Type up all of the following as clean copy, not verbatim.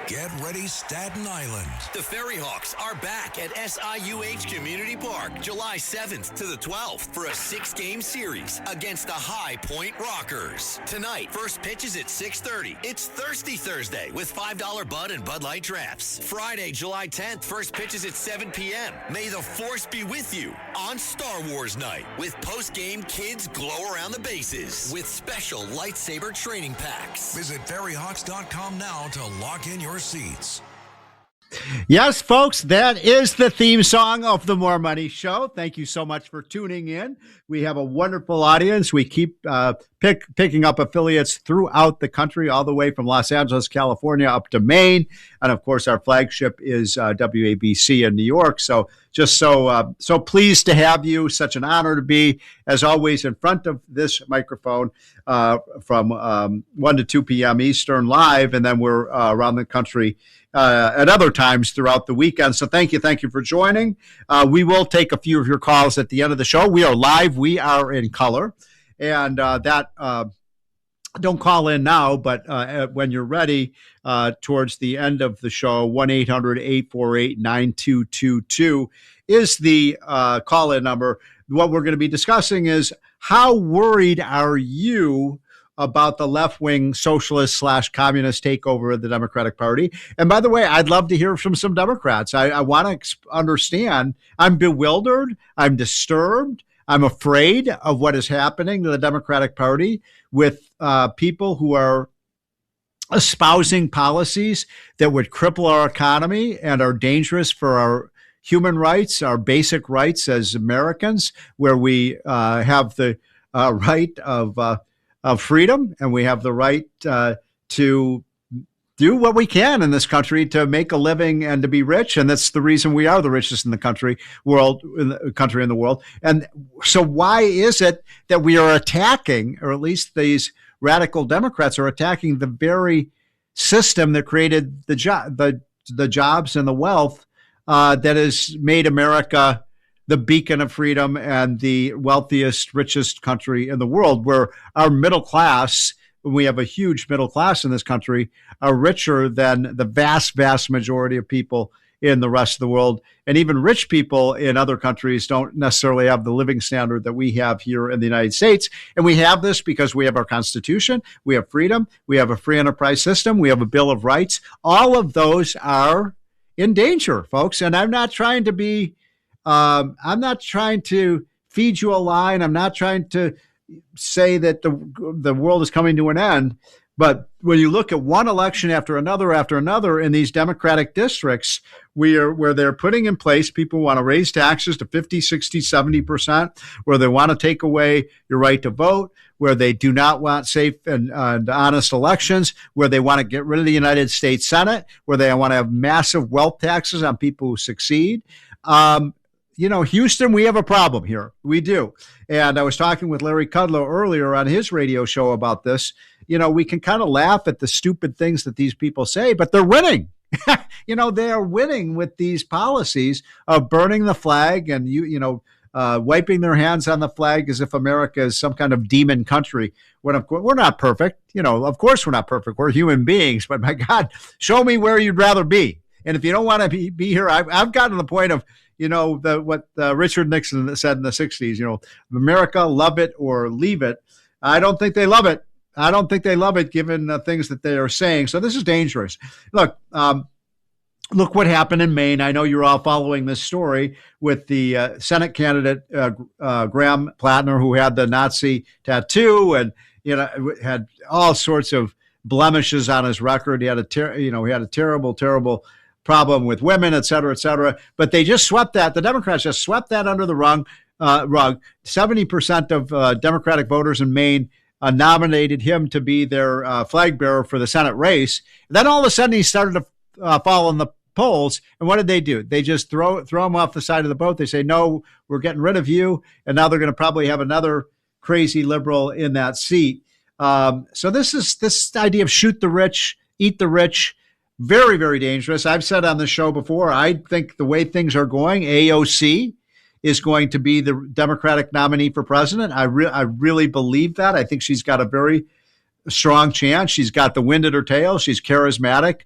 Get ready, Staten Island. The Ferry Hawks are back at SIUH Community Park July 7th to the 12th for a 6-game series against the High Point Rockers. Tonight, first pitch is at 6:30. It's Thirsty Thursday with $5 Bud and Bud Light drafts. Friday, July 10th, first pitch is at 7 p.m. May the Force be with you on Star Wars Night with post-game kids glow around the bases with special lightsaber training packs. Visit ferryhawks.com now to lock in your seats. Yes, folks, that is the theme song of the More Money Show. Thank you so much for tuning in. We have a wonderful audience. We keep picking up affiliates throughout the country, all the way from Los Angeles, California, up to Maine. And, of course, our flagship is WABC in New York. So just so pleased to have you. Such an honor to be, as always, in front of this microphone from 1 to 2 p.m. Eastern live. And then we're around the country at other times throughout the weekend. So thank you for joining. We will take a few of your calls at the end of the show. We are live. We are in color. And don't call in now, but when you're ready, towards the end of the show, 1-800-848-9222 is the call-in number. What we're going to be discussing is, how worried are you about the left-wing socialist/communist takeover of the Democratic Party? And by the way, I'd love to hear from some Democrats. I want to understand. I'm bewildered. I'm disturbed. I'm afraid of what is happening to the Democratic Party with people who are espousing policies that would cripple our economy and are dangerous for our human rights, our basic rights as Americans, where we have the right of freedom, and we have the right to do what we can in this country to make a living and to be rich. And that's the reason we are the richest in the country in the world. And so why is it that we are attacking, or at least these radical Democrats are attacking, the very system that created the jobs and the wealth that has made America the beacon of freedom and the wealthiest, richest country in the world, where our middle class, we have a huge middle class in this country, are richer than the vast, vast majority of people in the rest of the world. And even rich people in other countries don't necessarily have the living standard that we have here in the United States. And we have this because we have our Constitution, we have freedom, we have a free enterprise system, we have a Bill of Rights. All of those are in danger, folks. And I'm not trying to feed you a lie, and I'm not trying to say that the world is coming to an end. But when you look at one election after another in these Democratic districts, where they're putting in place, people want to raise taxes to 50, 60, 70%, where they want to take away your right to vote, where they do not want safe and honest elections, where they want to get rid of the United States Senate, where they want to have massive wealth taxes on people who succeed. Houston, we have a problem here. We do. And I was talking with Larry Kudlow earlier on his radio show about this. We can kind of laugh at the stupid things that these people say, but they're winning. They are winning with these policies of burning the flag and, wiping their hands on the flag as if America is some kind of demon country. When, of course, we're not perfect. Of course we're not perfect. We're human beings. But my God, show me where you'd rather be. And if you don't want to be here, I've gotten to the point of, what Richard Nixon said in the 60s, America, love it or leave it. I don't think they love it. I don't think they love it, given the things that they are saying. So this is dangerous. Look what happened in Maine. I know you're all following this story with the Senate candidate, Graham Plattner, who had the Nazi tattoo and, had all sorts of blemishes on his record. He had a terrible, terrible problem with women, et cetera, but they just swept that. The Democrats just swept that under the rug. 70% of Democratic voters in Maine nominated him to be their flag bearer for the Senate race. And then all of a sudden he started to fall in the polls. And what did they do? They just throw him off the side of the boat. They say, no, we're getting rid of you. And now they're going to probably have another crazy liberal in that seat. So this idea of shoot the rich, eat the rich, very, very dangerous. I've said on the show before, I think the way things are going, AOC is going to be the Democratic nominee for president. I really believe that. I think she's got a very strong chance. She's got the wind at her tail. She's charismatic.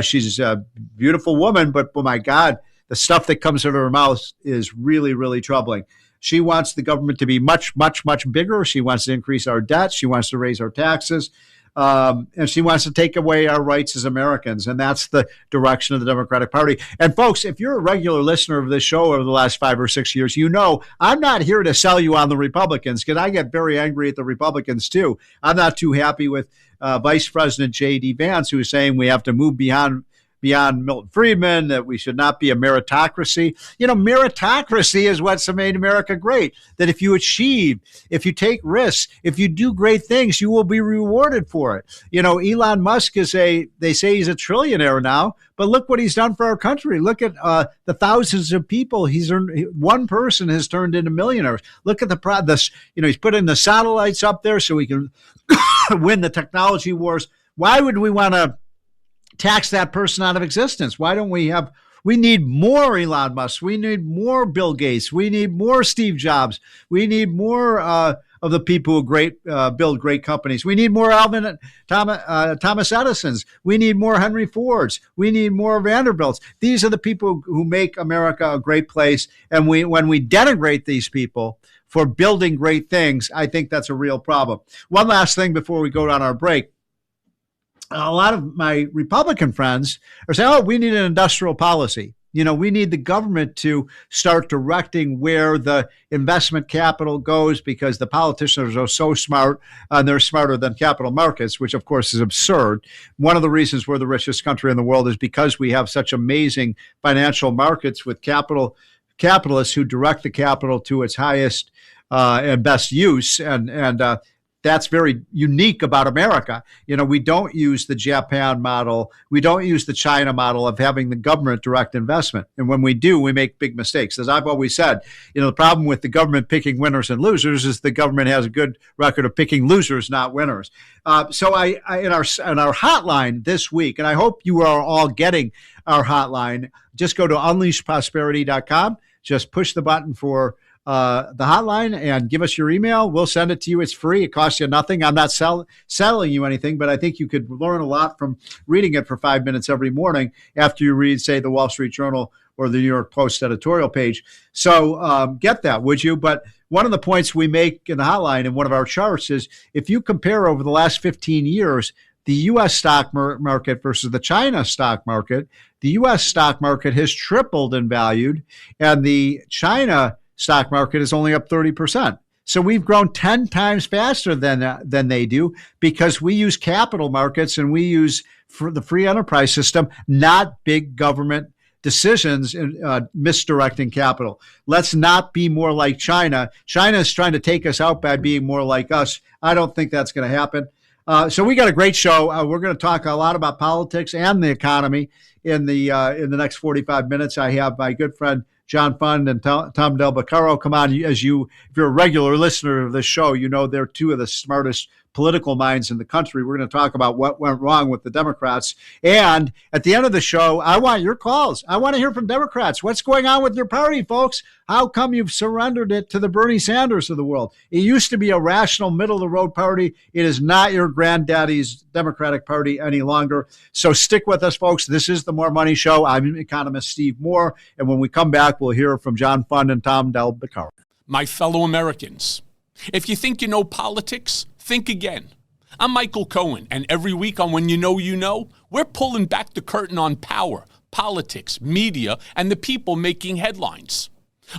She's a beautiful woman, but oh my God, the stuff that comes out of her mouth is really, really troubling. She wants the government to be much, much, much bigger. She wants to increase our debt. She wants to raise our taxes. And she wants to take away our rights as Americans. And that's the direction of the Democratic Party. And folks, if you're a regular listener of this show over the last 5 or 6 years, you know I'm not here to sell you on the Republicans, because I get very angry at the Republicans too. I'm not too happy with Vice President J.D. Vance, who is saying we have to move beyond Milton Friedman, that we should not be a meritocracy. Meritocracy is what's made America great, that if you achieve, if you take risks, if you do great things, you will be rewarded for it. Elon Musk they say he's a trillionaire now, but look what he's done for our country. Look at the thousands of people he's earned. One person has turned into millionaires. Look at he's putting the satellites up there so we can win the technology wars. Why would we want to tax that person out of existence? Why don't we need more Elon Musk. We need more Bill Gates. We need more Steve Jobs. We need more of the people who build great companies. We need more Thomas Edisons. We need more Henry Fords. We need more Vanderbilts. These are the people who make America a great place. And when we denigrate these people for building great things, I think that's a real problem. One last thing before we go on our break. A lot of my Republican friends are saying, we need an industrial policy. We need the government to start directing where the investment capital goes, because the politicians are so smart, and they're smarter than capital markets, which of course is absurd. One of the reasons we're the richest country in the world is because we have such amazing financial markets with capitalists who direct the capital to its highest and best use. And that's very unique about America. We don't use the Japan model. We don't use the China model of having the government direct investment. And when we do, we make big mistakes. As I've always said, the problem with the government picking winners and losers is the government has a good record of picking losers, not winners. So I in our hotline this week, and I hope you are all getting our hotline, just go to unleashprosperity.com. Just push the button for the hotline and give us your email. We'll send it to you. It's free. It costs you nothing. I'm not selling you anything, but I think you could learn a lot from reading it for 5 minutes every morning after you read, say, the Wall Street Journal or the New York Post editorial page. So get that, would you? But one of the points we make in the hotline in one of our charts is if you compare over the last 15 years, the U.S. stock market versus the China stock market, the U.S. stock market has tripled in value, and the China stock market is only up 30%. So we've grown 10 times faster than they do, because we use capital markets and we use the free enterprise system, not big government decisions in misdirecting capital. Let's not be more like China. China is trying to take us out by being more like us. I don't think that's going to happen. So we got a great show. We're going to talk a lot about politics and the economy in the next 45 minutes. I have my good friend John Fund and Tom Del Beccaro come on. If you're a regular listener of this show, they're two of the smartest political minds in the country. We're going to talk about what went wrong with the Democrats. And at the end of the show, I want your calls. I want to hear from Democrats. What's going on with your party, folks? How come you've surrendered it to the Bernie Sanders of the world? It used to be a rational, middle-of-the-road party. It is not your granddaddy's Democratic Party any longer. So stick with us, folks. This is the More Money Show. I'm economist Steve Moore. And when we come back, we'll hear from John Fund and Tom Del Beccaro. My fellow Americans, if you think you know politics, think again. I'm Michael Cohen, and every week on When You Know, we're pulling back the curtain on power, politics, media, and the people making headlines.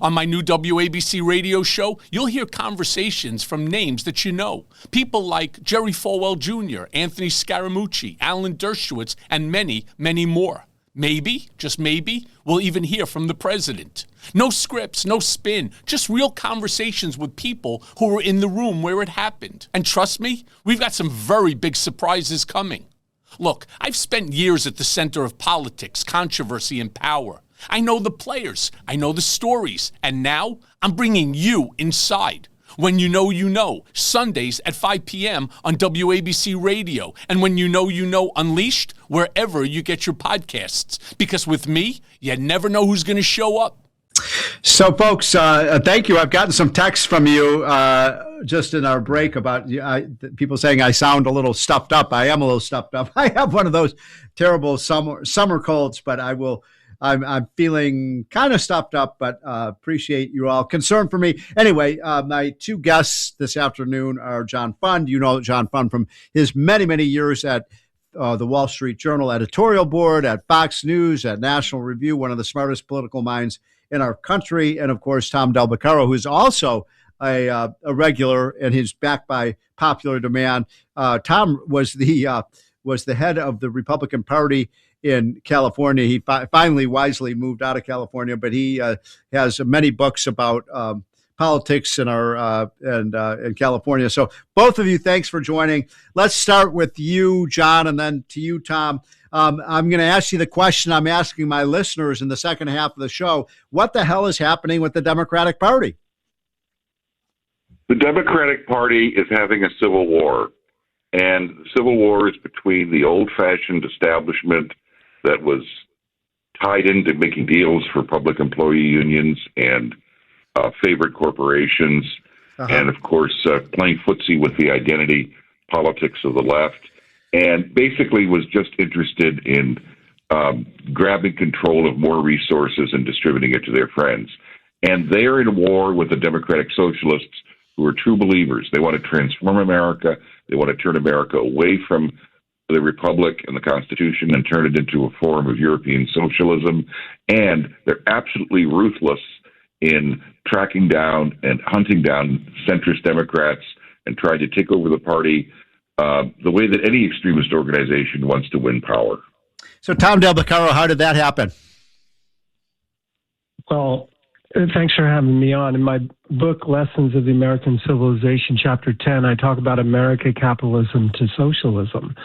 On my new WABC radio show, you'll hear conversations from names that you know. People like Jerry Falwell Jr., Anthony Scaramucci, Alan Dershowitz, and many, many more. Maybe, just maybe, we'll even hear from the president. No scripts, no spin, just real conversations with people who were in the room where it happened. And trust me, we've got some very big surprises coming. Look, I've spent years at the center of politics, controversy, and power. I know the players, I know the stories, and now I'm bringing you inside. When You Know, Sundays at 5 p.m. on WABC Radio. And When You Know Unleashed, wherever you get your podcasts. Because with me, you never know who's going to show up. So, folks, thank you. I've gotten some texts from you just in our break about people saying I sound a little stuffed up. I am a little stuffed up. I have one of those terrible summer colds, but I'm feeling kind of stuffed up, but appreciate you all concerned for me. Anyway, my two guests this afternoon are John Fund. You know John Fund from his many, many years at the Wall Street Journal editorial board, at Fox News, at National Review, one of the smartest political minds in our country. And of course, Tom Del Beccaro, who's also a regular and he's backed by popular demand. Tom was the head of the Republican Party in California. He finally wisely moved out of California, but he has many books about politics in in California. So both of you, thanks for joining. Let's start with you, John, and then to you, Tom. I'm going to ask you the question I'm asking my listeners in the second half of the show. What the hell is happening with the Democratic Party? The Democratic Party is having a civil war, and the civil war is between the old-fashioned establishment that was tied into making deals for public employee unions and favorite corporations, and, of course, playing footsie with the identity politics of the left, and basically was just interested in grabbing control of more resources and distributing it to their friends. And they're in war with the Democratic Socialists, who are true believers. They want to transform America. They want to turn America away from the Republic and the Constitution and turn it into a form of European socialism. And they're absolutely ruthless in tracking down and hunting down centrist Democrats and trying to take over the party the way that any extremist organization wants to win power. So, Tom Del Beccaro, how did that happen? Well, thanks for having me on. In my book, Lessons of the American Civilization, Chapter 10, I talk about America, capitalism to socialism.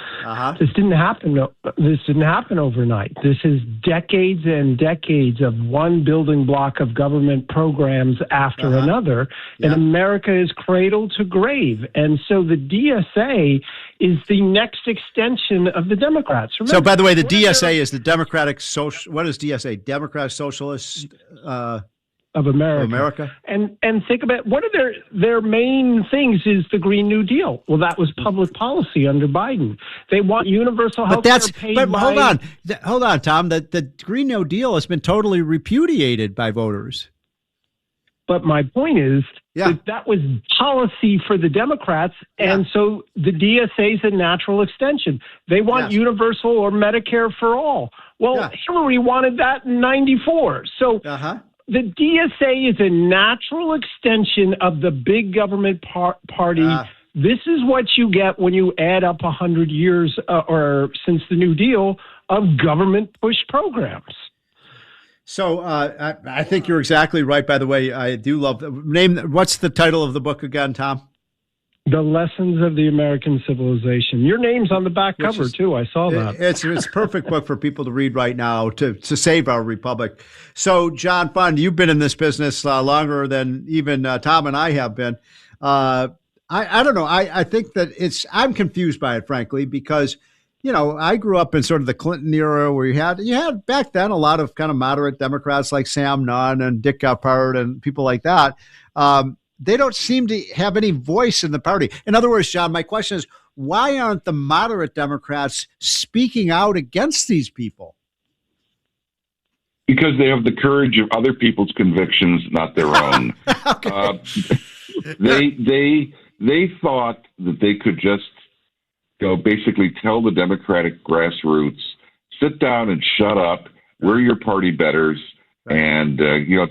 This didn't happen overnight. This is decades and decades of one building block of government programs after another, and America is cradle to grave. And so the DSA is the next extension of the Democrats. Remember, so, by the way, the DSA is the Democratic Social. What is DSA? Democratic Socialist of America. And think about one of their main things is the Green New Deal. Well, that was public policy under Biden. They want universal health care paid by... Hold on, Tom. The Green New Deal has been totally repudiated by voters. But my point is that was policy for the Democrats, and so the DSA is a natural extension. They want universal or Medicare for all. Well, Hillary wanted that in 94. So the DSA is a natural extension of the big government party. This is what you get when you add up 100 years or since the New Deal of government push programs. So I think you're exactly right. By the way, I do love the name. What's the title of the book again, Tom? The Lessons of the American Civilization. Your name's on the back cover, too. I saw that. It's a perfect book for people to read right now to save our republic. So, John Fund, you've been in this business longer than even Tom and I have been. I don't know. I think that I'm confused by it, frankly, because, you know, I grew up in sort of the Clinton era where you had back then a lot of kind of moderate Democrats like Sam Nunn and Dick Gephardt and people like that. They don't seem to have any voice in the party. In other words, John, my question is, why aren't the moderate Democrats speaking out against these people? Because they have the courage of other people's convictions, not their own. They thought that they could just basically tell the Democratic grassroots, sit down and shut up. We're your party betters, and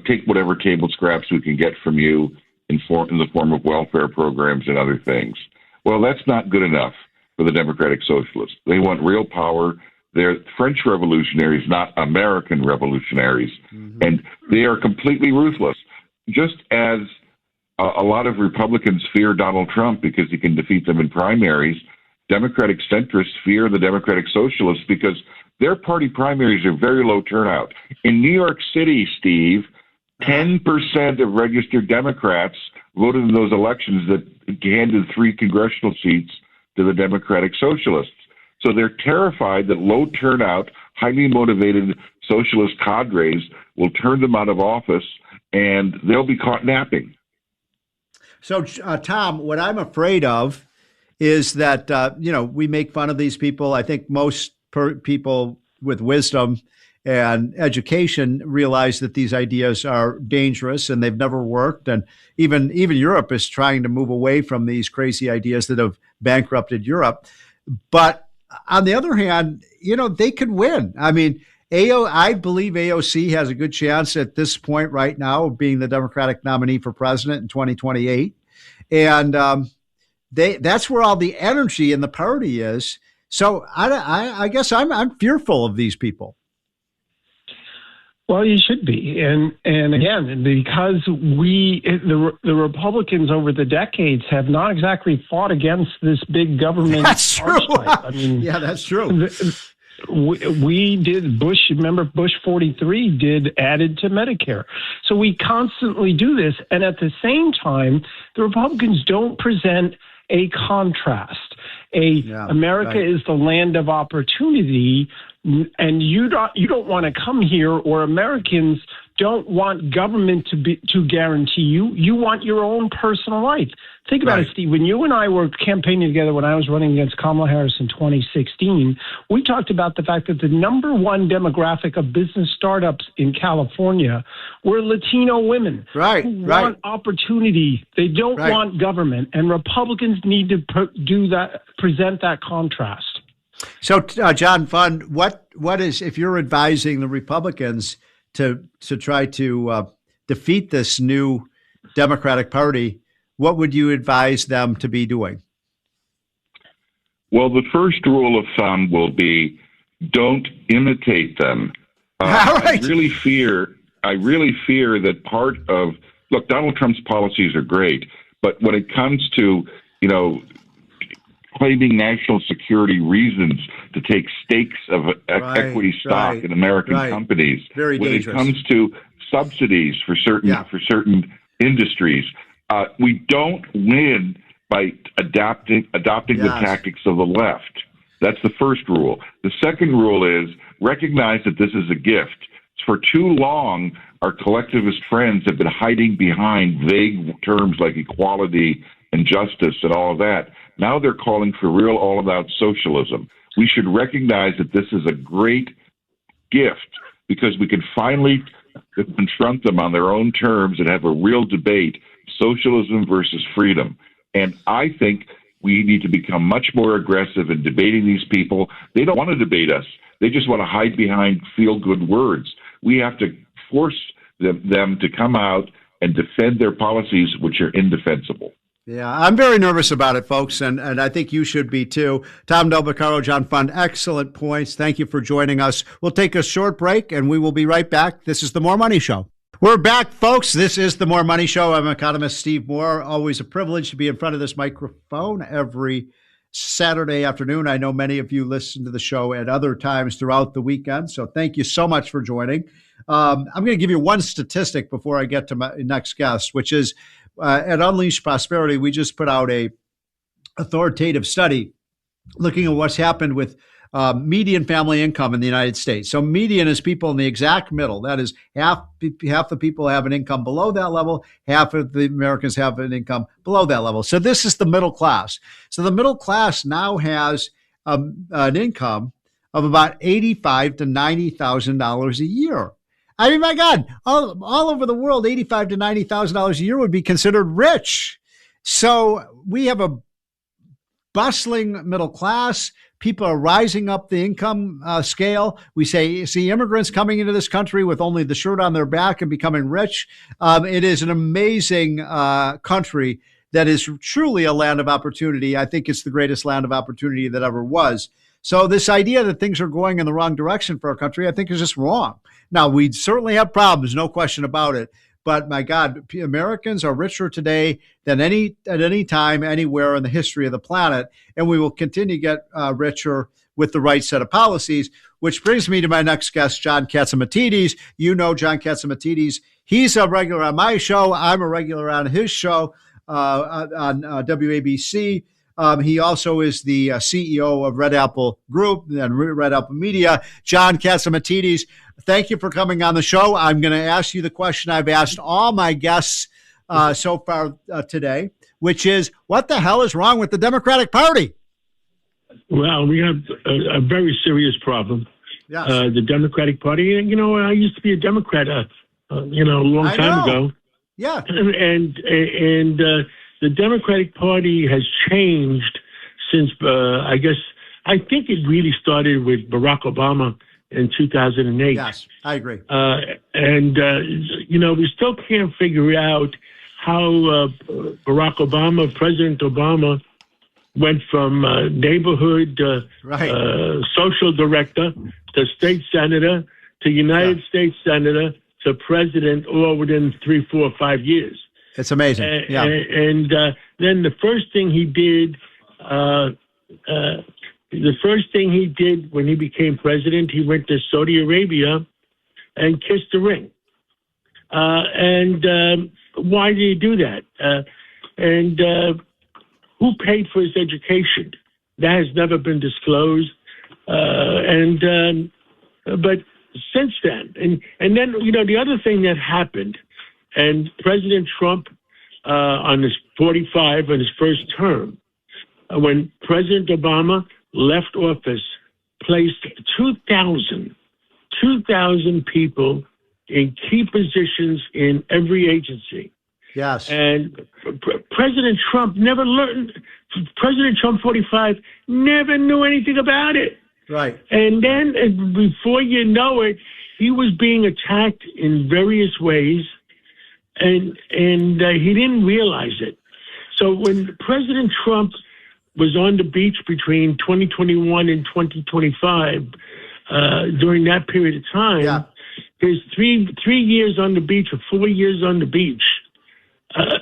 take whatever table scraps we can get from you in the form of welfare programs and other things. Well, that's not good enough for the Democratic Socialists. They want real power. They're French revolutionaries, not American revolutionaries. And they are completely ruthless. Just as a lot of Republicans fear Donald Trump because he can defeat them in primaries, Democratic centrists fear the Democratic Socialists because their party primaries are very low turnout. In New York City, Steve, 10% of registered Democrats voted in those elections that handed 3 congressional seats to the Democratic Socialists. So they're terrified that low turnout, highly motivated socialist cadres will turn them out of office, and they'll be caught napping. So, Tom, what I'm afraid of is that, we make fun of these people. I think most people with wisdom and education realize that these ideas are dangerous and they've never worked. And even Europe is trying to move away from these crazy ideas that have bankrupted Europe. But on the other hand, they could win. I mean, I believe AOC has a good chance at this point right now of being the Democratic nominee for president in 2028. And that's where all the energy in the party is. So I guess I'm fearful of these people. Well, you should be, and again, because the Republicans over the decades have not exactly fought against this big government. That's true. I mean, yeah, that's true. We did Bush. Remember, Bush 43 added to Medicare. So we constantly do this, and at the same time, the Republicans don't present a contrast. America is the land of opportunity. And you don't want to come here, or Americans don't want government to guarantee you. You want your own personal life. Think about it, Steve. When you and I were campaigning together when I was running against Kamala Harris in 2016, we talked about the fact that the number one demographic of business startups in California were Latino women who want opportunity. They don't want government, and Republicans need to present that contrast. So, John Fund, what is, if you're advising the Republicans to try to defeat this new Democratic Party, what would you advise them to be doing? Well, the first rule of thumb will be don't imitate them. I really fear that part of, look, Donald Trump's policies are great, but when it comes to, claiming national security reasons to take stakes of equity stock in American companies. Very dangerous. When it comes to subsidies for certain industries, we don't win by adopting the tactics of the left. That's the first rule. The second rule is recognize that this is a gift. For too long, our collectivist friends have been hiding behind vague terms like equality and justice and all of that. Now they're calling for real all-about socialism. We should recognize that this is a great gift because we can finally confront them on their own terms and have a real debate, socialism versus freedom. And I think we need to become much more aggressive in debating these people. They don't want to debate us. They just want to hide behind feel-good words. We have to force them to come out and defend their policies, which are indefensible. Yeah, I'm very nervous about it, folks, and I think you should be too. Tom Del Beccaro, John Fund, excellent points. Thank you for joining us. We'll take a short break, and we will be right back. This is The More Money Show. We're back, folks. This is The More Money Show. I'm economist Steve Moore. Always a privilege to be in front of this microphone every Saturday afternoon. I know many of you listen to the show at other times throughout the weekend, so thank you so much for joining. I'm going to give you one statistic before I get to my next guest, which is at Unleash Prosperity, we just put out a authoritative study looking at what's happened with median family income in the United States. So median is people in the exact middle. That is half the people have an income below that level. Half of the Americans have an income below that level. So this is the middle class. So the middle class now has an income of about $85,000 to $90,000 a year. I mean, my God, all over the world, $85,000 to $90,000 a year would be considered rich. So we have a bustling middle class. People are rising up the income scale. We see immigrants coming into this country with only the shirt on their back and becoming rich. It is an amazing country that is truly a land of opportunity. I think it's the greatest land of opportunity that ever was. So this idea that things are going in the wrong direction for our country, I think is just wrong. Now, we certainly have problems, no question about it. But my God, Americans are richer today than at any time, anywhere in the history of the planet. And we will continue to get richer with the right set of policies, which brings me to my next guest, John Catsimatidis. You know John Catsimatidis. He's a regular on my show. I'm a regular on his show on WABC. He also is the CEO of Red Apple Group and Red Apple Media. John Catsimatidis, thank you for coming on the show. I'm going to ask you the question I've asked all my guests so far today, which is, what the hell is wrong with the Democratic Party? Well, we have a very serious problem. Yes. The Democratic Party. You know, I used to be a Democrat, a long time ago. Yeah. And the Democratic Party has changed since, I think it really started with Barack Obama in 2008. Yes, I agree. We still can't figure out how President Obama, went from neighborhood social director to state senator to United States senator to president, all within 3, 4, 5 years. It's amazing. And then the first thing he did, when he became president, he went to Saudi Arabia and kissed the ring. Why did he do that? Who paid for his education? That has never been disclosed. But since then, and then, the other thing that happened, and President Trump, on his 45, on his first term, when President Obama left office, placed 2,000 people in key positions in every agency. Yes. And President Trump never learned, President Trump 45 never knew anything about it. Right. And then before you know it, he was being attacked in various ways, and he didn't realize it. So when President Trump was on the beach between 2021 and 2025, during that period of time, his three years on the beach or 4 years on the beach,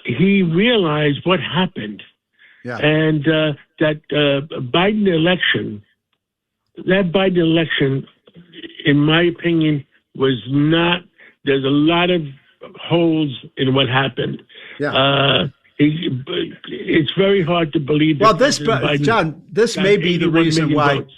he realized what happened. Yeah. And that Biden election, in my opinion, was not, there's a lot of holes in what happened. Yeah. It's very hard to believe that. Well, John, this may be the reason why. Votes.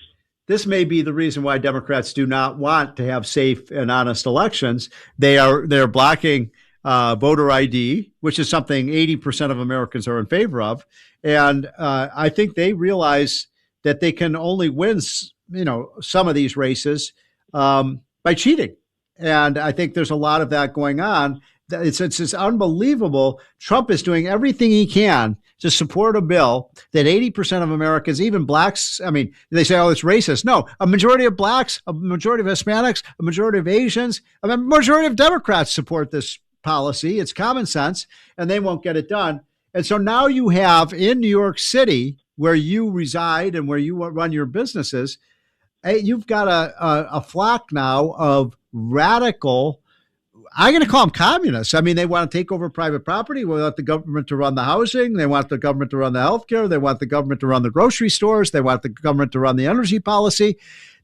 This may be the reason why Democrats do not want to have safe and honest elections. They're blocking voter ID, which is something 80% of Americans are in favor of, and I think they realize that they can only win, some of these races by cheating, and I think there's a lot of that going on. It's unbelievable. Trump is doing everything he can to support a bill that 80% of Americans, even blacks, they say, oh, it's racist. No, a majority of blacks, a majority of Hispanics, a majority of Asians, a majority of Democrats support this policy. It's common sense, and they won't get it done. And so now you have in New York City, where you reside and where you run your businesses, you've got a flock now of radical, I'm going to call them communists. They want to take over private property. They want the government to run the housing. They want the government to run the healthcare. They want the government to run the grocery stores. They want the government to run the energy policy.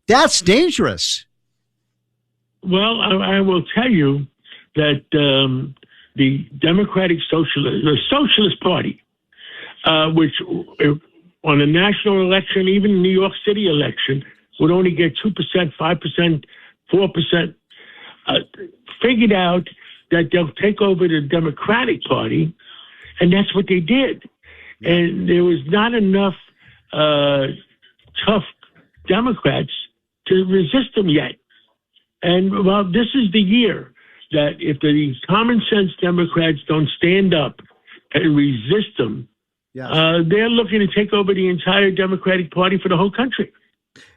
That's dangerous. Well, I will tell you that the Socialist Party, which on a national election, even New York City election, would only get 2%, 5%, 4%, figured out that they'll take over the Democratic Party, and that's what they did. And there was not enough tough Democrats to resist them yet. And, well, this is the year that if the common sense Democrats don't stand up and resist them, they're looking to take over the entire Democratic Party for the whole country.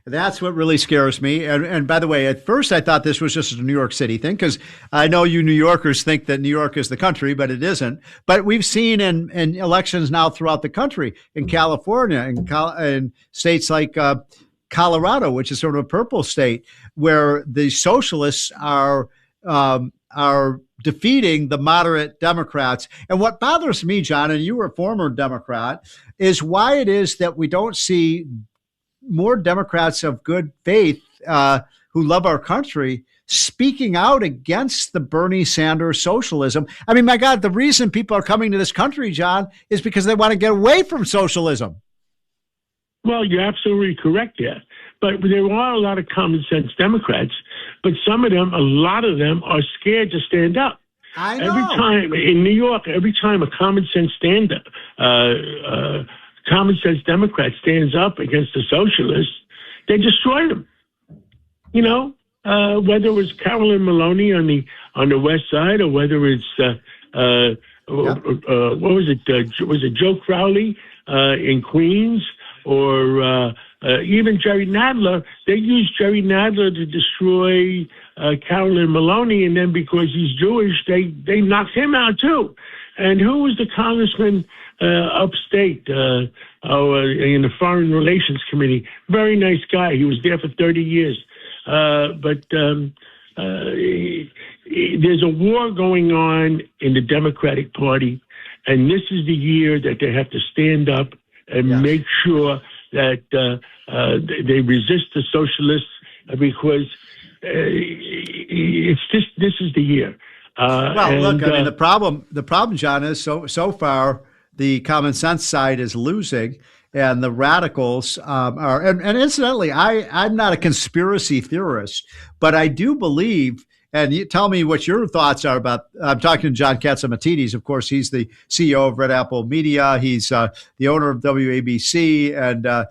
That's what really scares me. And by the way, at first I thought this was just a New York City thing, because I know you New Yorkers think that New York is the country, but it isn't. But we've seen in elections now throughout the country, in California, in states like Colorado, which is sort of a purple state, where the socialists are defeating the moderate Democrats. And what bothers me, John, and you were a former Democrat, is why it is that we don't see more Democrats of good faith who love our country speaking out against the Bernie Sanders socialism. My God, the reason people are coming to this country, John, is because they want to get away from socialism. Well, you're absolutely correct there. But there are a lot of common sense Democrats, but some of them, a lot of them, are scared to stand up. I know. Every time in New York, every time a common sense Democrat stands up against the socialists, they destroy them. You know, whether it was Carolyn Maloney on the West Side, or whether it's what was it? Was it Joe Crowley in Queens, or even Jerry Nadler? They used Jerry Nadler to destroy Carolyn Maloney, and then because he's Jewish, they knocked him out too. And who was the congressman upstate in the Foreign Relations Committee? Very nice guy. He was there for 30 years. But there's a war going on in the Democratic Party, and this is the year that they have to stand up and make sure that they resist the socialists, because this is the year. Look, I mean, the problem, John, is so far the common sense side is losing, and the radicals are. And incidentally, I'm not a conspiracy theorist, but I do believe. And you tell me what your thoughts are about. I'm talking to John Catsimatidis. Of course, he's the CEO of Red Apple Media. He's the owner of WABC and a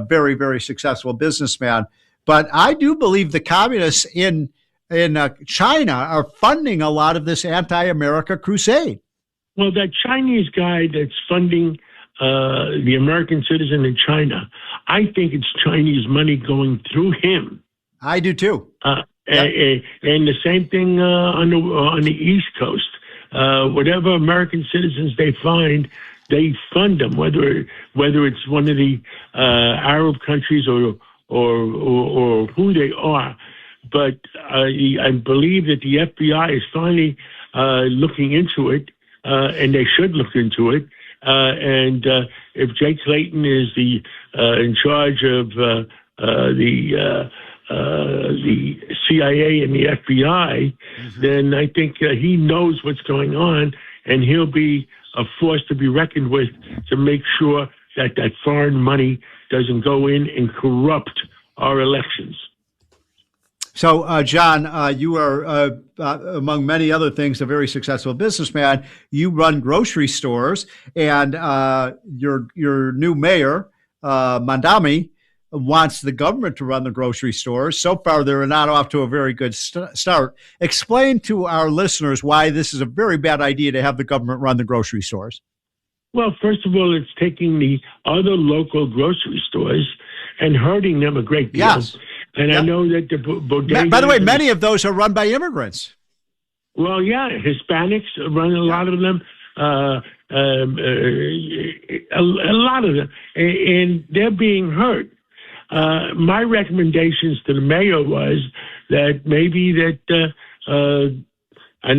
very, very successful businessman. But I do believe the communists in China are funding a lot of this anti-America crusade. Well, that Chinese guy that's funding the American citizen in China, I think it's Chinese money going through him. I do too. And the same thing on the East Coast. Whatever American citizens they find, they fund them. Whether it's one of the Arab countries or who they are. But I believe that the FBI is finally looking into it, and they should look into it. And if Jake Clayton is in charge of the CIA and the FBI, then I think he knows what's going on, and he'll be a force to be reckoned with to make sure that foreign money doesn't go in and corrupt our elections. So, John, you are, among many other things, a very successful businessman. You run grocery stores, and your new mayor, Mandami, wants the government to run the grocery stores. So far, they're not off to a very good start. Explain to our listeners why this is a very bad idea to have the government run the grocery stores. Well, first of all, it's taking the other local grocery stores and hurting them a great deal. Yes. And I know that the bodegas... By the way, many of those are run by immigrants. Well, yeah, Hispanics run a lot of them. A lot of them. And they're being hurt. My recommendations to the mayor was that maybe that, and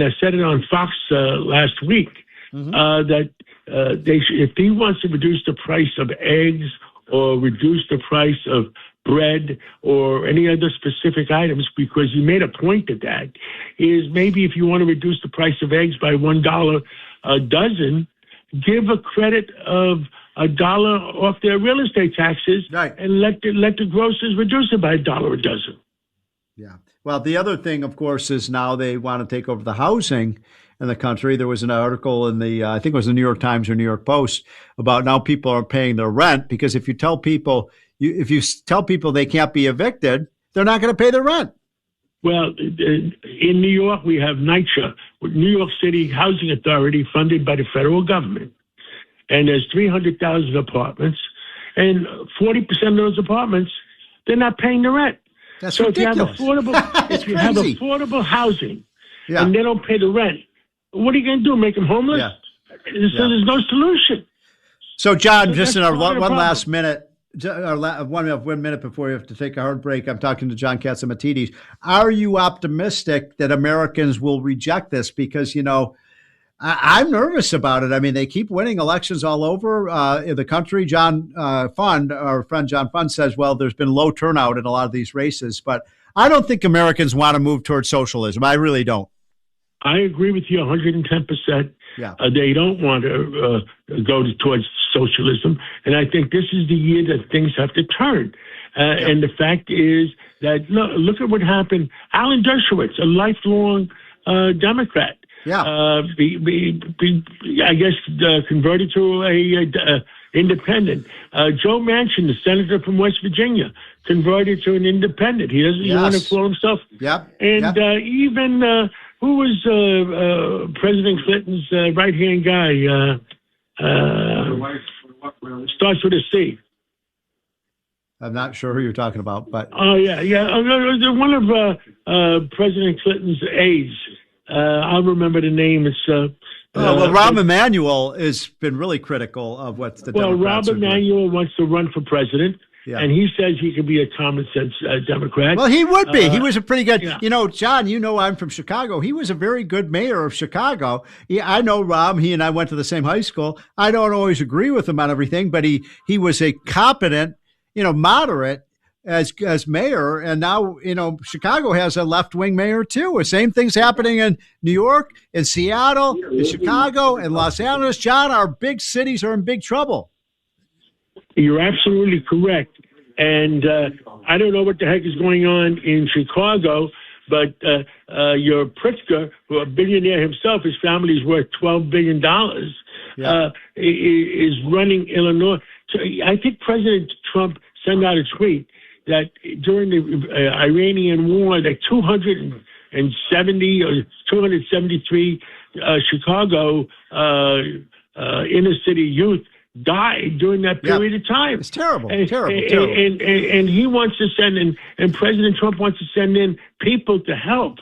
I said it on Fox last week, that if he wants to reduce the price of eggs or reduce the price of bread or any other specific items, because he made a point of that, is maybe if you want to reduce the price of eggs by $1 a dozen, give a credit of $1 off their real estate taxes, right, and let the grocers reduce it by $1 a dozen. Yeah. Well, the other thing, of course, is now they want to take over the housing in the country. There was an article in the, I think it was the New York Times or New York Post, about now people are paying their rent, because if you tell people they can't be evicted, they're not going to pay their rent. Well, in New York, we have NYCHA, New York City Housing Authority, funded by the federal government. And there's 300,000 apartments, and 40% of those apartments, they're not paying the rent. That's so ridiculous. If you have affordable housing, and they don't pay the rent, what are you going to do? Make them homeless? Yeah. So there's no solution. So, John, just in our one last minute, 1 minute before we have to take a hard break, I'm talking to John Catsimatidis. Are you optimistic that Americans will reject this? Because, I'm nervous about it. I mean, they keep winning elections all over the country. Our friend John Fund says, well, there's been low turnout in a lot of these races, but I don't think Americans want to move towards socialism. I really don't. I agree with you 110%. Yeah. They don't want to go towards socialism. And I think this is the year that things have to turn. And the fact is that, look at what happened. Alan Dershowitz, a lifelong Democrat. Yeah. I guess converted to a independent. Joe Manchin, the senator from West Virginia, converted to an independent. He doesn't want to call himself. Yep. And even who was President Clinton's right-hand guy? Starts with a C. I'm not sure who you're talking about, but one of President Clinton's aides. I'll remember the name. It's Rahm Emanuel has been really critical of what the Democrats are doing. Rahm Emanuel wants to run for president, and he says he could be a common sense Democrat. Well, he would be. He was a pretty good. Yeah. John. I'm from Chicago. He was a very good mayor of Chicago. I know Rahm. He and I went to the same high school. I don't always agree with him on everything, but he was a competent, moderate as mayor. And now, Chicago has a left-wing mayor too. The same thing's happening in New York, in Seattle, in Chicago, and Los Angeles. John, our big cities are in big trouble. You're absolutely correct. And I don't know what the heck is going on in Chicago, but your Pritzker, who a billionaire himself, his family is worth $12 billion, is running Illinois. So I think President Trump sent out a tweet that during the Iranian war, that 270 or 273 Chicago inner city youth died during that period of time. It's terrible. And he wants to send in, and President Trump wants to send in people to help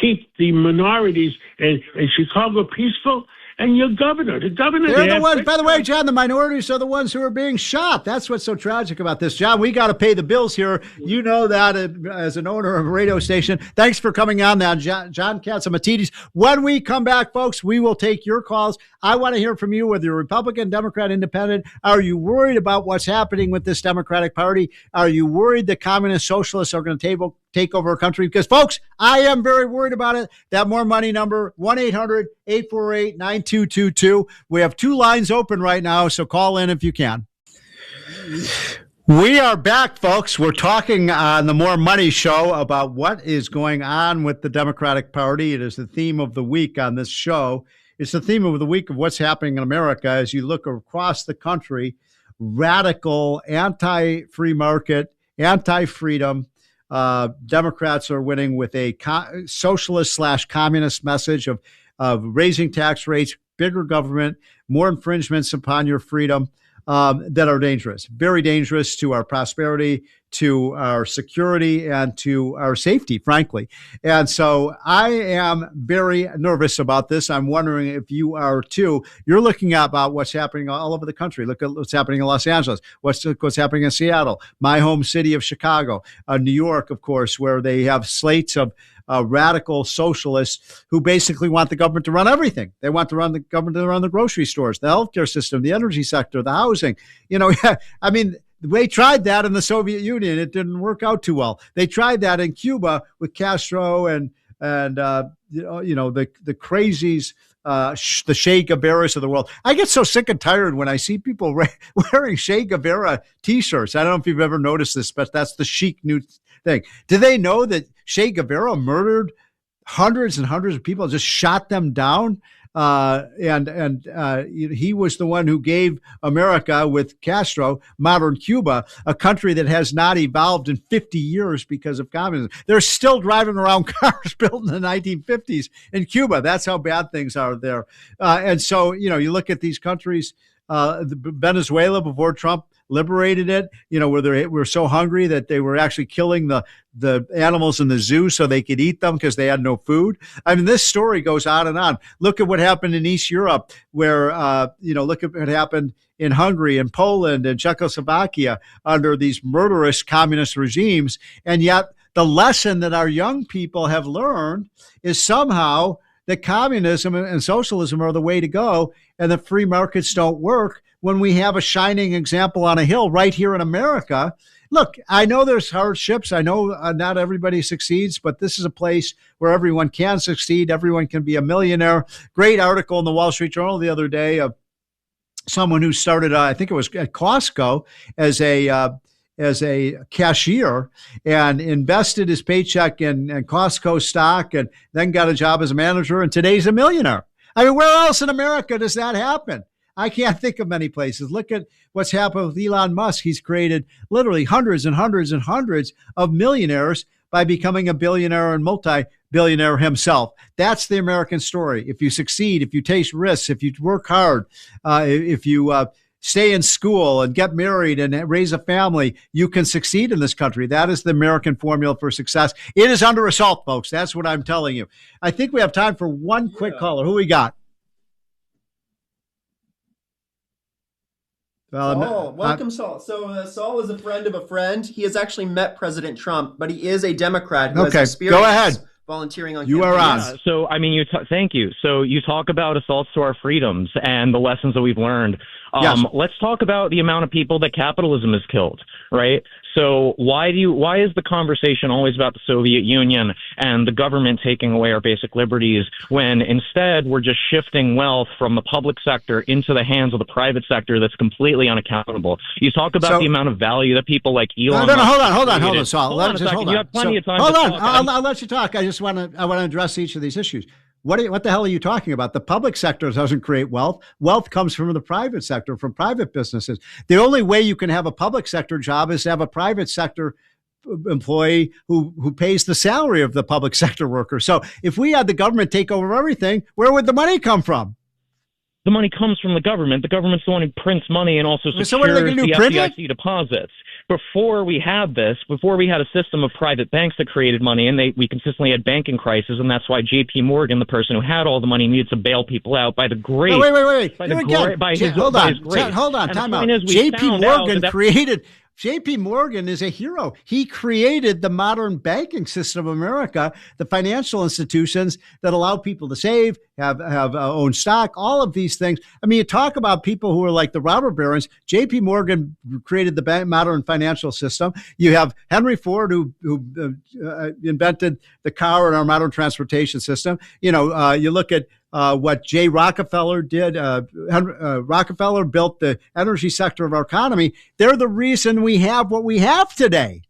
keep the minorities in Chicago peaceful. And your governor, the governor. They're the ones, by the way, John, the minorities are the ones who are being shot. That's what's so tragic about this. John, we got to pay the bills here. You know that as an owner of a radio station. Thanks for coming on now, John Catsimatidis. When we come back, folks, we will take your calls. I want to hear from you, whether you're Republican, Democrat, Independent. Are you worried about what's happening with this Democratic Party? Are you worried that communist socialists are going to take over our country? Because, folks, I am very worried about it. That More Money number, 1-800-848-9222. We have two lines open right now, so call in if you can. We are back, folks. We're talking on the More Money show about what is going on with the Democratic Party. It is the theme of the week on this show. It's the theme of the week of what's happening in America as you look across the country. Radical, anti-free market, anti-freedom. Democrats are winning with a socialist/communist message of raising tax rates, bigger government, more infringements upon your freedom that are dangerous, very dangerous to our prosperity, to our security, and to our safety, frankly. And so I am very nervous about this. I'm wondering if you are too. You're looking about what's happening all over the country. Look at what's happening in Los Angeles, what's happening in Seattle, my home city of Chicago, New York, of course, where they have slates of radical socialists who basically want the government to run everything. They want the government to run the grocery stores, the healthcare system, the energy sector, the housing. I mean, they tried that in the Soviet Union. It didn't work out too well. They tried that in Cuba with Castro and the crazies, the Che Guevaras of the world. I get so sick and tired when I see people wearing Che Guevara T-shirts. I don't know if you've ever noticed this, but that's the chic new thing. Do they know that Che Guevara murdered hundreds and hundreds of people, just shot them down? He was the one who gave America, with Castro, modern Cuba, a country that has not evolved in 50 years because of communism. They're still driving around cars built in the 1950s in Cuba. That's how bad things are there. And so, you look at these countries, Venezuela before Trump liberated it, where they were so hungry that they were actually killing the animals in the zoo so they could eat them because they had no food. I mean, this story goes on and on. Look at what happened in East Europe, where, look at what happened in Hungary and Poland and Czechoslovakia under these murderous communist regimes. And yet the lesson that our young people have learned is somehow that communism and socialism are the way to go, and that free markets don't work, when we have a shining example on a hill right here in America. Look, I know there's hardships. I know not everybody succeeds, but this is a place where everyone can succeed. Everyone can be a millionaire. Great article in the Wall Street Journal the other day of someone who started, I think it was at Costco, as a as a cashier and invested his paycheck in Costco stock and then got a job as a manager, and today's a millionaire. I mean, where else in America does that happen? I can't think of many places. Look at what's happened with Elon Musk. He's created literally hundreds and hundreds and hundreds of millionaires by becoming a billionaire and multi-billionaire himself. That's the American story. If you succeed, if you take risks, if you work hard, if you stay in school and get married and raise a family, you can succeed in this country. That is the American formula for success. It is under assault, folks. That's what I'm telling you. I think we have time for one quick caller. Who we got? Saul, welcome, Saul. So Saul is a friend of a friend. He has actually met President Trump, but he is a Democrat who has experience go ahead. volunteering on You campaigns. are on. Yeah, so, I mean, thank you. So you talk about assaults to our freedoms and the lessons that we've learned. Yes. Let's talk about the amount of people that capitalism has killed, right? So why is the conversation always about the Soviet Union and the government taking away our basic liberties when instead we're just shifting wealth from the public sector into the hands of the private sector that's completely unaccountable? You talk about the amount of value that people like Elon Musk. Hold on, Saul. You have plenty of time. Hold on. I'll let you talk. I want to address each of these issues. What the hell are you talking about? The public sector doesn't create wealth. Wealth comes from the private sector, from private businesses. The only way you can have a public sector job is to have a private sector employee who pays the salary of the public sector worker. So if we had the government take over everything, where would the money come from? The money comes from the government. The government's the one who prints money and also secures so what are they gonna do, the print FDIC deposits. Before we had a system of private banks that created money, and we consistently had banking crises, and that's why J.P. Morgan, the person who had all the money, needed to bail people out by the great. Wait. Hold on. Time out. J.P. Morgan created. J.P. Morgan is a hero. He created the modern banking system of America, the financial institutions that allow people to save, have own stock, all of these things. I mean, you talk about people who are like the robber barons. J.P. Morgan created the modern financial system. You have Henry Ford, who invented the car and our modern transportation system. You look at what Jay Rockefeller did. Rockefeller built the energy sector of our economy. They're the reason we have what we have today.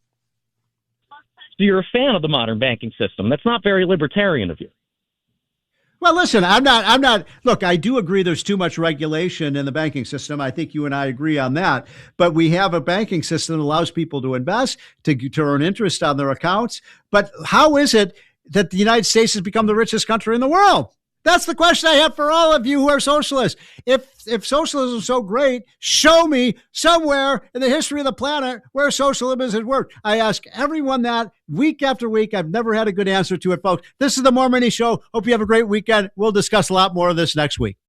So you're a fan of the modern banking system. That's not very libertarian of you. Well, listen, I'm not. Look, I do agree there's too much regulation in the banking system. I think you and I agree on that. But we have a banking system that allows people to invest, to earn interest on their accounts. But how is it that the United States has become the richest country in the world? That's the question I have for all of you who are socialists. If socialism is so great, show me somewhere in the history of the planet where socialism has worked. I ask everyone that week after week. I've never had a good answer to it, folks. This is the More Money Show. Hope you have a great weekend. We'll discuss a lot more of this next week.